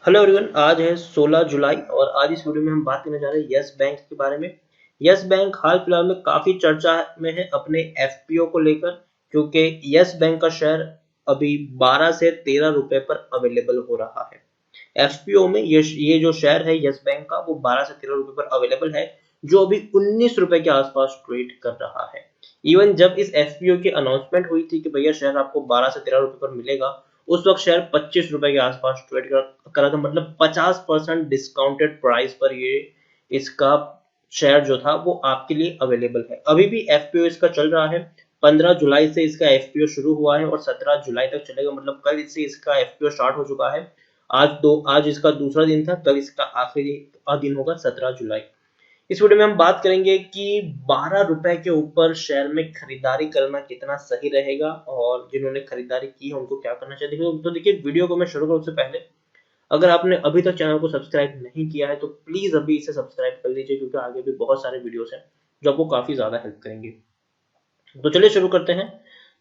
Hello everyone, आज है 16 जुलाई और आज इस वीडियो में हम बात करने जा रहे हैं यस बैंक के बारे में। यस बैंक हाल फिलहाल में काफी चर्चा में है अपने एफपीओ को लेकर, क्योंकि यस बैंक का शेयर अभी 12 से 13 रुपए पर अवेलेबल हो रहा है। एफपीओ में ये जो शेयर है यस बैंक का वो 12 से 13 रुपए पर अवेलेबल है, जो अभी 19 रुपए के आसपास ट्रेड कर रहा है। इवन जब इस एफपीओ की अनाउंसमेंट हुई थी कि भैया शेयर आपको 12 से 13 रुपए पर मिलेगा, उस वक्त शेयर 25 रुपए के आसपास ट्रेड करा था। मतलब 50% डिस्काउंटेड प्राइस पर ये इसका शेयर जो था वो आपके लिए अवेलेबल है। अभी भी एफपीओ इसका चल रहा है। 15 जुलाई से इसका एफपीओ शुरू हुआ है और 17 जुलाई तक चलेगा। मतलब कल से इसका एफपीओ स्टार्ट हो चुका है। आज इसका दूसरा दिन था, कल इसका आखिरी दिन होगा 17 जुलाई। इस वीडियो में हम बात करेंगे कि 12 रुपए के ऊपर शेयर में खरीदारी करना कितना सही रहेगा और जिन्होंने खरीदारी की है उनको क्या करना चाहिए। तो देखिए, वीडियो को मैं शुरू करूँ उससे पहले अगर आपने अभी तक चैनल को सब्सक्राइब नहीं किया है तो प्लीज अभी इसे सब्सक्राइब कर लीजिए, क्योंकि आगे भी बहुत सारे वीडियोस हैं जो आपको काफी ज्यादा हेल्प करेंगे। तो चलिए शुरू करते हैं।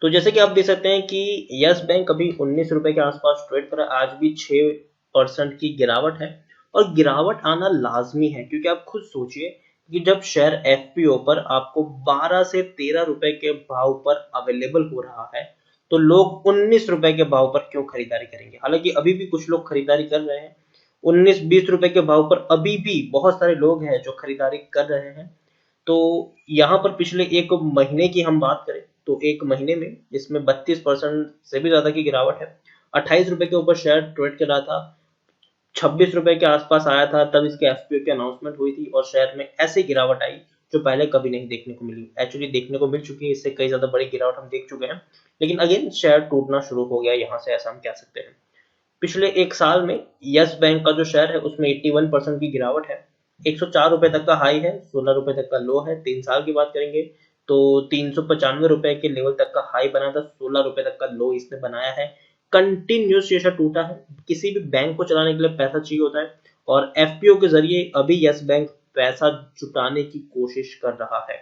तो जैसे कि आप देख सकते हैं कि यस बैंक अभी 19 रुपए के आसपास ट्रेड कर रहा है। आज भी 6% की गिरावट है और गिरावट आना लाजमी है, क्योंकि आप खुद सोचिए कि जब शेयर एफपीओ पर आपको 12 से 13 रुपए के भाव पर अवेलेबल हो रहा है तो लोग 19 रुपए के भाव पर क्यों खरीदारी करेंगे। हालांकि अभी भी कुछ लोग खरीदारी कर रहे हैं 19-20 रुपए के भाव पर। अभी भी बहुत सारे लोग हैं जो खरीदारी कर रहे हैं। तो यहाँ पर पिछले एक महीने की हम बात करें तो एक महीने में इसमें 32% से भी ज्यादा की गिरावट है। 28 रुपए के ऊपर शेयर ट्रेड कर रहा था, 26 रुपए के आसपास आया था, तब इसके एफपीओ की अनाउंसमेंट हुई थी और शेयर में ऐसी गिरावट आई जो पहले कभी नहीं देखने को मिली। एक्चुअली देखने को मिल चुकी है, इससे कई ज्यादा बड़ी गिरावट हम देख चुके हैं, लेकिन अगेन शेयर टूटना शुरू हो गया यहाँ से, ऐसा हम कह सकते हैं। पिछले एक साल में यस बैंक का जो शेयर है उसमें 81% की गिरावट है। 104 रुपए तक का हाई है, 16 रुपए तक का लो है। 3 साल की बात करेंगे तो 395 रुपए के लेवल तक का हाई बना था, 16 रुपए तक का लो इसने बनाया है। कंटिन्यूस ये शेयर टूटा है। किसी भी बैंक को चलाने के लिए पैसा चाहिए होता है और एफपीओ के जरिए अभी यस बैंक पैसा जुटाने की कोशिश कर रहा है।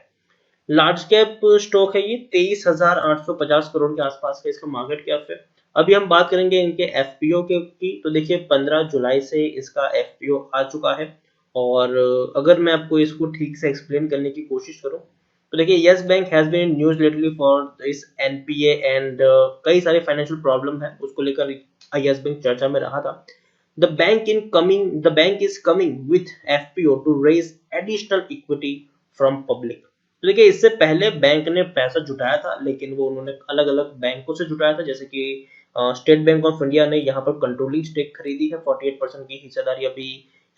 लार्ज कैप स्टॉक है ये, 23,850 करोड़ के आसपास का इसका मार्केट कैप है। अभी हम बात करेंगे इनके एफपीओ के की। तो देखिए 15 जुलाई से इसका एफपीओ आ चुका है और अगर मैं आपको इसको ठीक से एक्सप्लेन करने की कोशिश करूं तो देखिए, Yes Bank has been news lately for this NPA and कई सारे फाइनेंशियल प्रॉब्लम है, उसको लेकर यस बैंक चर्चा में रहा था। The bank is coming with FPO to raise additional equity from public। तो देखिए, इससे पहले बैंक ने पैसा जुटाया था, लेकिन वो उन्होंने अलग अलग बैंकों से जुटाया था। जैसे कि स्टेट बैंक ऑफ इंडिया ने यहाँ पर कंट्रोलिंग स्टेक खरीदी है, 48% की हिस्सेदारी अभी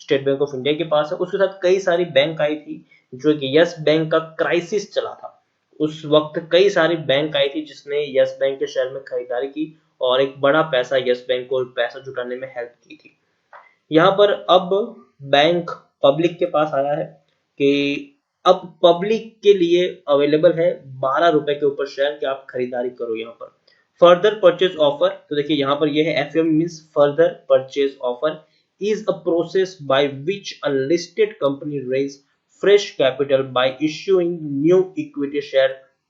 स्टेट बैंक ऑफ इंडिया के पास है। उसके साथ कई सारी बैंक आई थी, जो कि यस बैंक का क्राइसिस चला था उस वक्त कई सारी बैंक आई थी जिसने यस बैंक के शेयर में खरीदारी की और एक बड़ा पैसा यस बैंक को पैसा जुटाने में हेल्प की थी। यहाँ पर अब बैंक पब्लिक के पास आया है कि अब पब्लिक के लिए अवेलेबल है 12 रुपए के ऊपर शेयर कि आप खरीदारी करो। यहाँ पर फर्दर परचेज ऑफर, तो देखिए यहाँ पर यह है FM means further purchase offer is a process by which a listed company raise fresh capital by issuing new equity share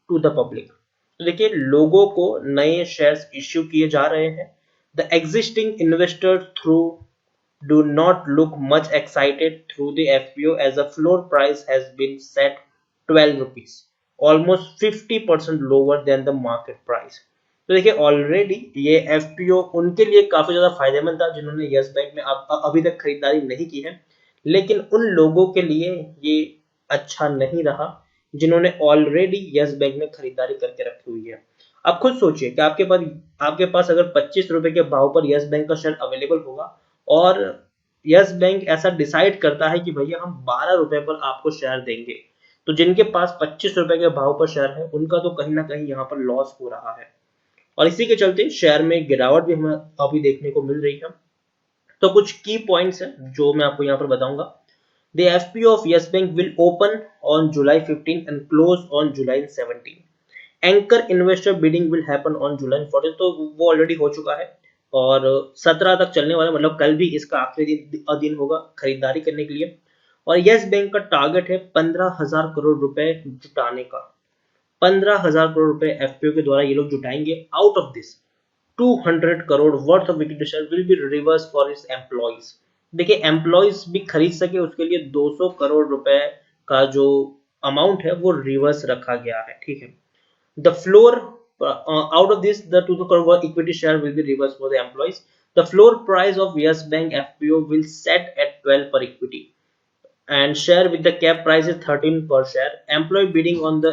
to the public. तो देखिए, लोगों को नए शेयर्स इश्यू किए जा रहे हैं। The existing investor through do not look much excited through the FPO as the floor price has been set 12 rupees, almost 50% lower than the market price। तो देखिए, ऑलरेडी ये एफपीओ उनके लिए काफी ज्यादा फायदेमंद था जिन्होंने यस बैंक में अभी तक खरीदारी नहीं की है, लेकिन उन लोगों के लिए ये अच्छा नहीं रहा जिन्होंने ऑलरेडी यस बैंक में खरीदारी करके रखी हुई है। आप खुद सोचिए कि आपके पास अगर 25 रुपए के भाव पर यस बैंक का शेयर अवेलेबल होगा और यस बैंक ऐसा डिसाइड करता है कि भैया हम 12 रुपए पर आपको शेयर देंगे, तो जिनके पास 25 रुपए के भाव पर शेयर है उनका तो कहीं ना कहीं यहाँ पर लॉस हो रहा है और इसी के चलते शेयर में गिरावट भी हमें अभी देखने को मिल रही है। तो कुछ की पॉइंट्स हैं जो मैं आपको यहाँ पर बताऊंगा। The FPO of Yes bank will open on July 15 and close on July 17। Anchor investor bidding will happen on July 14। तो वो ऑलरेडी हो चुका है और 17 तक चलने वाला, मतलब कल भी इसका आखिरी दिन होगा खरीदारी करने के लिए। और यस बैंक का टारगेट है 15,000 करोड़ रुपए जुटाने का। 15,000 करोड़ रुपए एफपीओ के द्वारा ये लोग जुटाएंगे। Out of this 200 crore worth of equity share will be reverse for his employees. देखिए एम्प्लॉइज भी खरीद सके उसके लिए 200 करोड़ रुपए का जो अमाउंट है वो रिवर्स रखा गया है, ठीक है। The floor out of this, the 200 crore equity share will be reversed for the employees. The floor price of Yes Bank FPO will set at 12 per equity, and share with the cap price is 13 per share. Employee bidding on the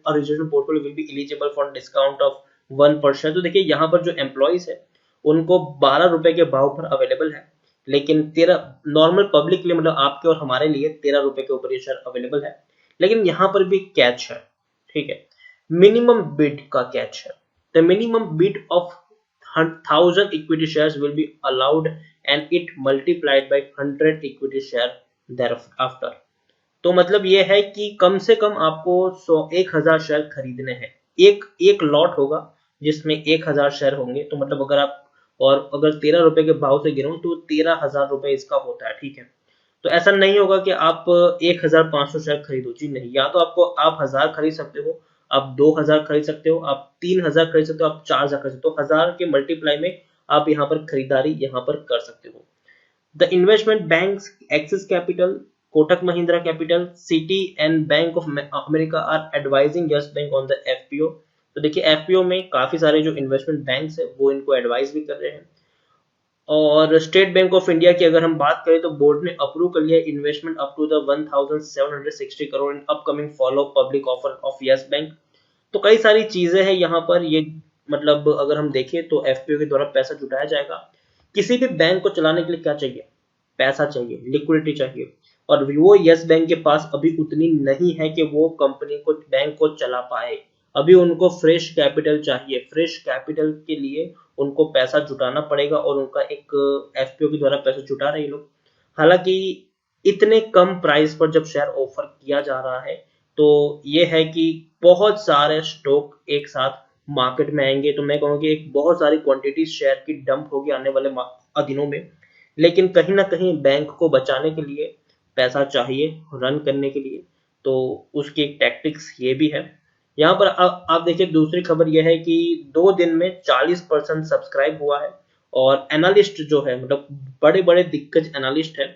original portfolio will be eligible for discount of 1 per share. तो देखिए यहाँ पर जो employees है उनको 12 रुपए के भाव पर अवेलेबल है, लेकिन 13 नॉर्मल पब्लिक के लिए मतलब आपके और हमारे लिए 13 रुपए के ऊपर ये शेयर अवेलेबल है। लेकिन यहाँ पर भी कैच है, ठीक है, मिनिमम बिड का कैच है। The minimum bid of 1000 equity shares will be allowed and it multiplied by 100 equity share thereafter। तो मतलब ये है कि कम से कम आपको 1000 शेयर खरीदने हैं। एक लॉट होगा जिसमें 1000 शेयर होंगे, तो मतलब अगर आप और अगर 13 रुपए के भाव से गिनो तो 13,000 रुपए इसका होता है, ठीक है। तो ऐसा नहीं होगा कि आप 1500 शेयर खरीदो, जी नहीं, या तो आपको आप 1000 खरीद सकते हो, आप 2000 खरीद सकते हो, आप 3000 खरीद सकते हो, आप 4000 खरीद सकते हो। 1000 के मल्टीप्लाई में आप यहाँ पर खरीदारी यहाँ पर कर सकते हो। The investment banks Axis Capital, Kotak Mahindra Capital, Citi and Bank of America are advising Yes Bank on the FPO. तो देखिए एफपीओ में काफी सारे जो इन्वेस्टमेंट बैंक्स है वो इनको एडवाइस भी कर रहे हैं। और स्टेट बैंक ऑफ इंडिया की अगर हम बात करें तो बोर्ड ने अप्रूव कर लिया investment up to the 1760 crore in upcoming follow public offer of Yes Bank. तो कई सारी चीजें हैं यहाँ पर, ये मतलब अगर हम देखें तो एफपीओ के द्वारा पैसा जुटाया जाएगा। किसी भी बैंक को चलाने के लिए क्या चाहिए? पैसा चाहिए, लिक्विडिटी चाहिए, और वो यस बैंक के पास अभी उतनी नहीं है कि वो कंपनी को बैंक को चला पाए। अभी उनको फ्रेश कैपिटल चाहिए, फ्रेश कैपिटल के लिए उनको पैसा जुटाना पड़ेगा और उनका एक एफपीओ के द्वारा पैसा जुटा रहे हैं लोग। हालांकि इतने कम प्राइस पर जब शेयर ऑफर किया जा रहा है तो ये है कि बहुत सारे स्टॉक एक साथ मार्केट में आएंगे, तो मैं कहूँगा कि एक बहुत सारी क्वांटिटी शेयर की डंप होगी आने वाले दिनों में। लेकिन कहीं ना कहीं बैंक को बचाने के लिए पैसा चाहिए रन करने के लिए, तो उसकी एक टैक्टिक्स ये भी है। यहाँ पर आप देखिए दूसरी खबर यह है कि 2 दिन में 40% सब्सक्राइब हुआ है, और एनालिस्ट जो है मतलब बड़े बड़े दिग्गज एनालिस्ट है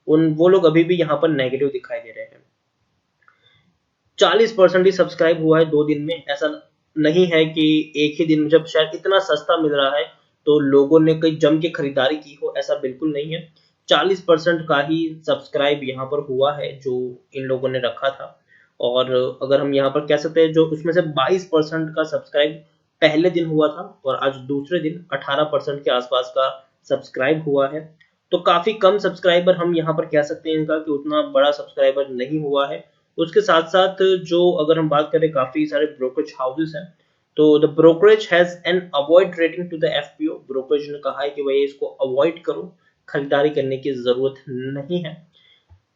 वो लोग अभी भी यहाँ पर नेगेटिव दिखाई दे रहे हैं। 40% ही सब्सक्राइब हुआ है 2 दिन में। ऐसा नहीं है कि एक ही दिन में जब शायद इतना सस्ता मिल रहा है तो लोगों ने कई जम के खरीदारी की हो, ऐसा बिल्कुल नहीं है। 40% का ही सब्सक्राइब यहाँ पर हुआ है जो इन लोगों ने रखा था। और अगर हम यहाँ पर कह सकते हैं जो उसमें से 22% का सब्सक्राइब पहले दिन हुआ था और आज दूसरे दिन 18% के आसपास का सब्सक्राइब हुआ है। तो काफी कम सब्सक्राइबर हम यहाँ पर कह सकते हैं इनका, कि उतना बड़ा सब्सक्राइबर नहीं हुआ है। उसके साथ साथ जो अगर हम बात करें काफी सारे ब्रोकरेज हाउसेस हैं, तो the brokerage has an avoid rating to the FPO. Brokerage ने कहा है कि भाई इसको अवॉइड करो, खरीदारी करने की जरूरत नहीं है।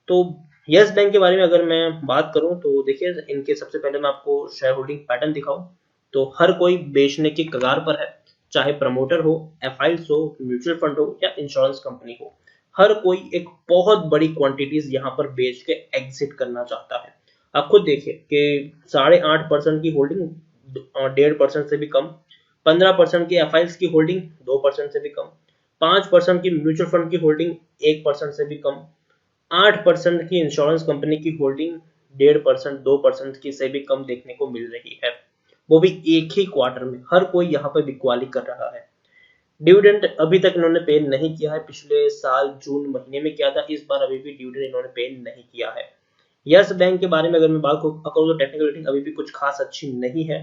तो यस बैंक के बारे में अगर मैं बात करूं तो देखिए इनके सबसे पहले मैं आपको शेयर होल्डिंग पैटर्न दिखाऊं तो हर कोई बेचने की कगार पर है, चाहे प्रमोटर हो, एफआईएस हो, म्यूचुअल फंड हो या इंश्योरेंस कंपनी हो। हर कोई एक बहुत बड़ी क्वांटिटीज यहाँ पर बेच के एग्जिट करना चाहता है। आप खुद देखिए कि 8.5% की होल्डिंग 1.5% से भी कम, 15% की एफआईएस की होल्डिंग 2% से भी कम, 5% की म्यूचुअल फंड की होल्डिंग 1% से भी कम, 8% की इंश्योरेंस कंपनी की होल्डिंग 1.5%, 2% की से भी कम देखने को मिल रही है, वो भी एक ही क्वार्टर में। हर कोई यहाँ पर बिकवाली कर रहा है। डिविडेंड अभी तक इन्होंने पे नहीं किया है, पिछले साल जून महीने में किया था, इस बार अभी भी डिविडेंड इन्होंने पे नहीं किया है। यस बैंक के बारे में अगर मैं बात करूँ तो टेक्निकल रेटिंग अभी भी कुछ खास अच्छी नहीं है।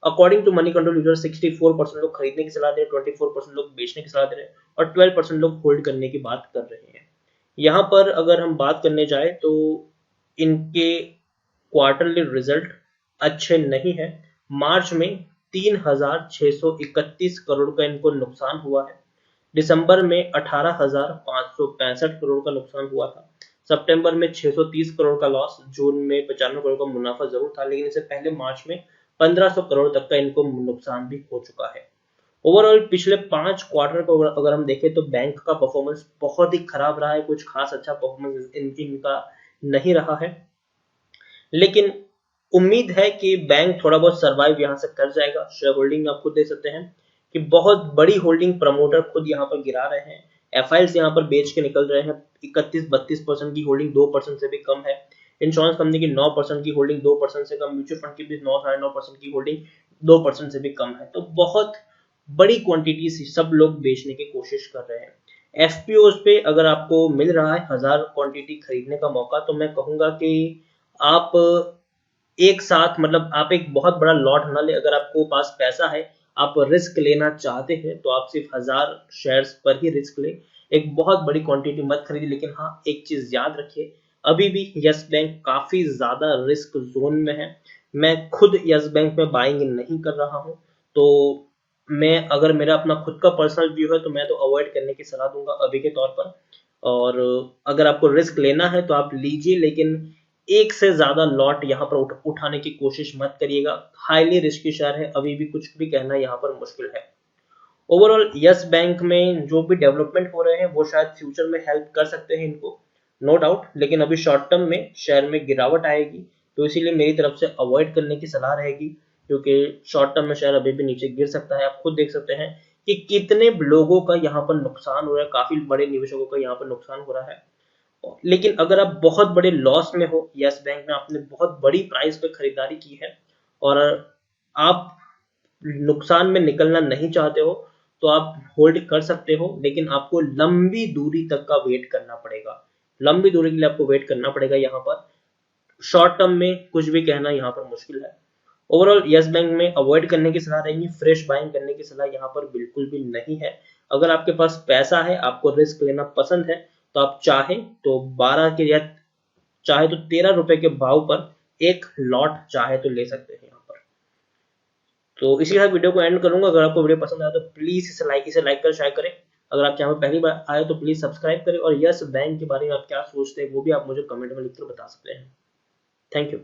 According to Moneycontrol user 64% लोग खरीदने की सलाह दे रहे हैं, 24% लोग बेचने की सलाह दे रहे हैं और 12% लोग होल्ड करने की बात कर रहे हैं। यहाँ पर अगर हम बात करने जाए तो इनके क्वार्टरली रिजल्ट अच्छे नहीं है। मार्च में 3631 करोड़ का इनको नुकसान हुआ है, दिसंबर में 18,565 करोड़ का नुकसान हुआ था, सितंबर में 630 करोड़ का लॉस, जून में 95 करोड़ का मुनाफा जरूर था, लेकिन इससे पहले मार्च में 1500 करोड़ तक का इनको नुकसान भी हो चुका है। ओवरऑल पिछले 5 क्वार्टर को अगर हम देखें तो बैंक का परफॉर्मेंस बहुत ही खराब रहा है, कुछ खास अच्छा परफॉर्मेंस इनका नहीं रहा है। लेकिन उम्मीद है कि बैंक थोड़ा बहुत सर्वाइव यहाँ से कर जाएगा। शेयर होल्डिंग आप खुद देख सकते हैं कि बहुत बड़ी होल्डिंग प्रमोटर खुद यहाँ पर गिरा रहे हैं, एफआईएल्स यहाँ पर बेच के निकल रहे हैं। 31-32% की होल्डिंग 2% से भी कम है। इंश्योरेंस कंपनी की 9% की होल्डिंग 2% से कम, म्यूचुअल फंड की भी 9-9.5% की होल्डिंग 2% से भी कम है। तो बहुत बड़ी क्वांटिटी सब लोग बेचने की कोशिश कर रहे हैं। एफपीओस पे अगर आपको मिल रहा है 1000 क्वांटिटी खरीदने का मौका, तो मैं कहूंगा कि आप एक साथ, मतलब आप एक बहुत बड़ा लॉट ना ले। अगर आपको पास पैसा है, आप रिस्क लेना चाहते हैं, तो आप सिर्फ 1000 शेयर्स पर ही रिस्क ले, एक बहुत बड़ी क्वांटिटी मत खरीदिए। लेकिन हाँ, एक चीज याद रखिए, अभी भी यस बैंक काफी ज्यादा रिस्क जोन में है। मैं खुद यस बैंक में बाइंग नहीं कर रहा हूं, तो मैं, अगर मेरा अपना खुद का पर्सनल व्यू है, तो मैं तो अवॉइड करने की सलाह दूंगा अभी के तौर पर। और अगर आपको रिस्क लेना है तो आप लीजिए, लेकिन एक से ज्यादा लॉट यहाँ पर उठाने की कोशिश मत करिएगा। हाईली रिस्की शेयर है, अभी भी कुछ भी कहना यहाँ पर मुश्किल है। ओवरऑल यस बैंक में जो भी डेवलपमेंट हो रहे हैं वो शायद फ्यूचर में हेल्प कर सकते हैं इनको, नो डाउट। लेकिन अभी शॉर्ट टर्म में शेयर में गिरावट आएगी, तो इसीलिए मेरी तरफ से अवॉइड करने की सलाह रहेगी, क्योंकि शॉर्ट टर्म में शेयर अभी भी नीचे गिर सकता है। आप खुद देख सकते हैं कि कितने लोगों का यहाँ पर नुकसान हो रहा है, काफी बड़े निवेशकों का यहाँ पर नुकसान हो रहा है। लेकिन अगर आप बहुत बड़े लॉस में हो, यस बैंक में आपने बहुत बड़ी प्राइस पे खरीदारी की है और आप नुकसान में निकलना नहीं चाहते हो, तो आप होल्ड कर सकते हो। लेकिन आपको लंबी दूरी तक का वेट करना पड़ेगा, लंबी दूरी के लिए आपको वेट करना पड़ेगा। यहाँ पर शॉर्ट टर्म में कुछ भी कहना यहाँ पर मुश्किल है। ओवरऑल यस बैंक में अवॉइड करने की सलाह रहेगी, फ्रेश बाइंग करने की सलाह यहाँ पर बिल्कुल भी नहीं है। अगर आपके पास पैसा है, आपको रिस्क लेना पसंद है, तो आप चाहे तो 12 के या चाहे तो 13 रुपए के भाव पर एक लॉट चाहे तो ले सकते हैं यहाँ पर। तो इसी के साथ वीडियो को एंड करूंगा। अगर आपको वीडियो पसंद आया तो प्लीज इसे लाइक कर शेयर करें। अगर आप चैनल पहली बार आए तो प्लीज सब्सक्राइब करें, और यस बैंक के बारे में आप क्या सोचते हैं वो भी आप मुझे कमेंट में लिखकर बता सकते हैं। Thank you.